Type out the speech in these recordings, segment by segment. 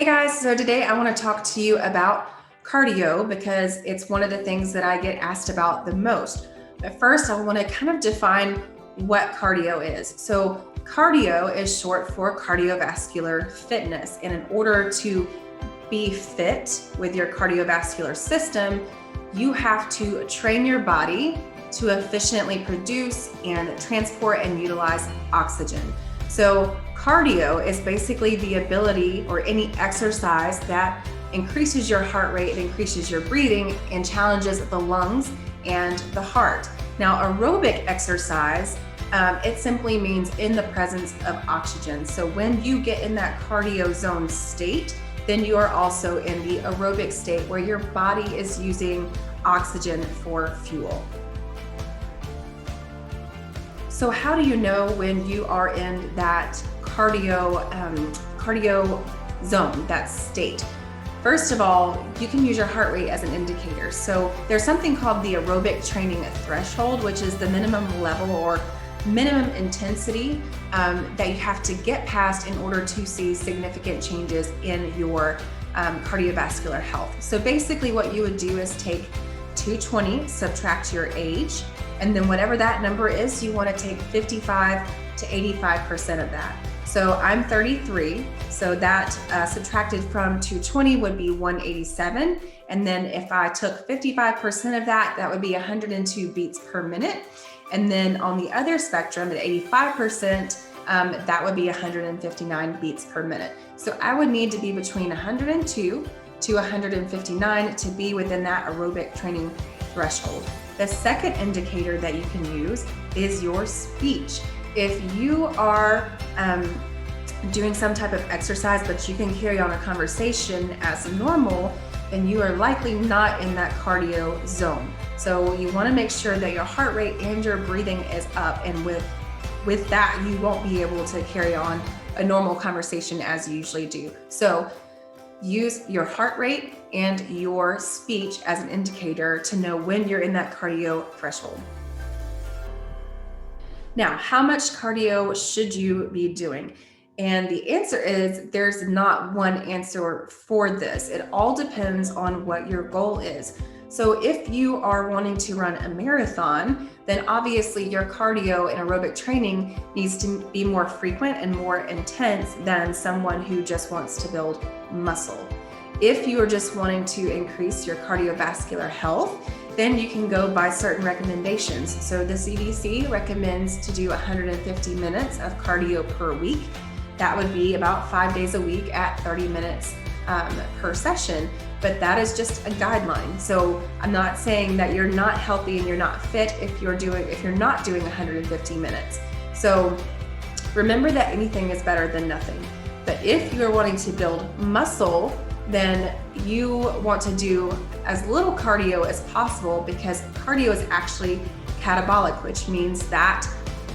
Hey guys, so today I want to talk to you about cardio because it's one of the things that I get asked about the most. But first, I want to kind of define what cardio is. So, cardio is short for cardiovascular fitness. And in order to be fit with your cardiovascular system, you have to train your body to efficiently produce and transport and utilize oxygen. So cardio is basically the ability or any exercise that increases your heart rate, increases your breathing, and challenges the lungs and the heart. Now, aerobic exercise, it simply means in the presence of oxygen. So when you get in that cardio zone state, then you are also in the aerobic state where your body is using oxygen for fuel. So how do you know when you are in that cardio zone, that state? First of all, you can use your heart rate as an indicator. So there's something called the aerobic training threshold, which is the minimum level or minimum intensity that you have to get past in order to see significant changes in your cardiovascular health. So basically what you would do is take 220, subtract your age, and then whatever that number is, you want to take 55 to 85% of that. So I'm 33, so that subtracted from 220 would be 187. And then if I took 55% of that, that would be 102 beats per minute. And then on the other spectrum at 85%, that would be 159 beats per minute. So I would need to be between 102 to 159 to be within that aerobic training threshold. The second indicator that you can use is your speech. If you are doing some type of exercise, but you can carry on a conversation as normal, then you are likely not in that cardio zone. So you want to make sure that your heart rate and your breathing is up, and with that, you won't be able to carry on a normal conversation as you usually do. So use your heart rate and your speech as an indicator to know when you're in that cardio threshold. Now, how much cardio should you be doing? And the answer is there's not one answer for this. It all depends on what your goal is. So if you are wanting to run a marathon, then obviously your cardio and aerobic training needs to be more frequent and more intense than someone who just wants to build muscle. If you are just wanting to increase your cardiovascular health, then you can go by certain recommendations. So the CDC recommends to do 150 minutes of cardio per week. That would be about 5 days a week at 30 minutes per session, but that is just a guideline. So I'm not saying that you're not healthy and you're not fit if you're not doing 150 minutes. So remember that anything is better than nothing. But if you're wanting to build muscle, then you want to do as little cardio as possible, because cardio is actually catabolic, which means that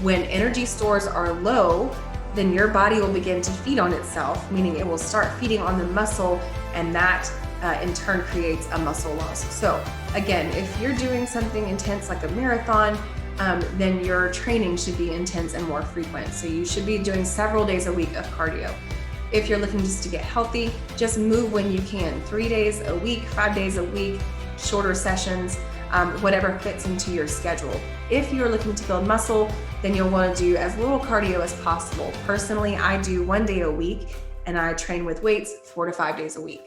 when energy stores are low, then your body will begin to feed on itself, meaning it will start feeding on the muscle, and that in turn creates a muscle loss. So again, if you're doing something intense like a marathon, then your training should be intense and more frequent. So you should be doing several days a week of cardio. If you're looking just to get healthy, just move when you can. 3 days a week, 5 days a week, shorter sessions, whatever fits into your schedule. If you're looking to build muscle, then you'll want to do as little cardio as possible. Personally, I do 1 day a week, and I train with weights 4 to 5 days a week.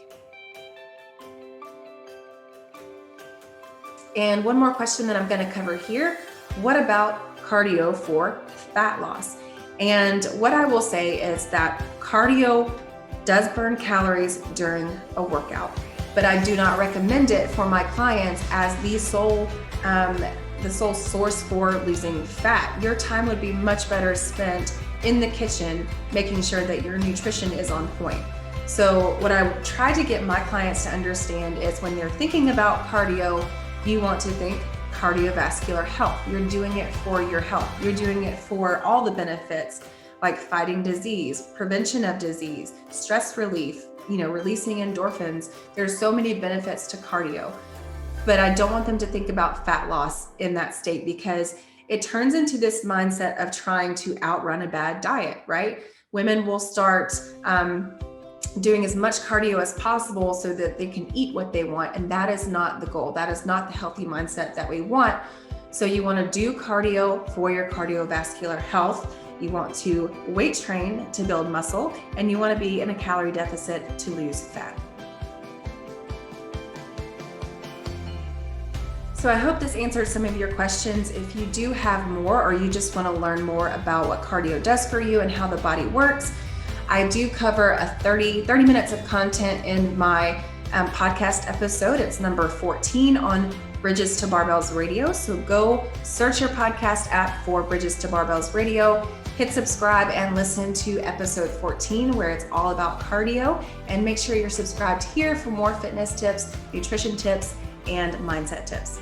And one more question that I'm going to cover here. What about cardio for fat loss? And what I will say is that cardio does burn calories during a workout, but I do not recommend it for my clients as the sole source for losing fat. Your time would be much better spent in the kitchen, making sure that your nutrition is on point. So what I try to get my clients to understand is when they're thinking about cardio, you want to think cardiovascular health. You're doing it for your health. You're doing it for all the benefits like fighting disease, prevention of disease, stress relief, releasing endorphins. There's so many benefits to cardio, but I don't want them to think about fat loss in that state, because it turns into this mindset of trying to outrun a bad diet, right? Women will start doing as much cardio as possible so that they can eat what they want. And that is not the goal. That is not the healthy mindset that we want. So you want to do cardio for your cardiovascular health. You want to weight train to build muscle, and you want to be in a calorie deficit to lose fat. So I hope this answered some of your questions. If you do have more, or you just want to learn more about what cardio does for you and how the body works, I do cover a 30 minutes of content in my podcast episode. It's number 14 on Bridges to Barbells Radio. So go search your podcast app for Bridges to Barbells Radio, hit subscribe, and listen to episode 14, where it's all about cardio. And make sure you're subscribed here for more fitness tips, nutrition tips, and mindset tips.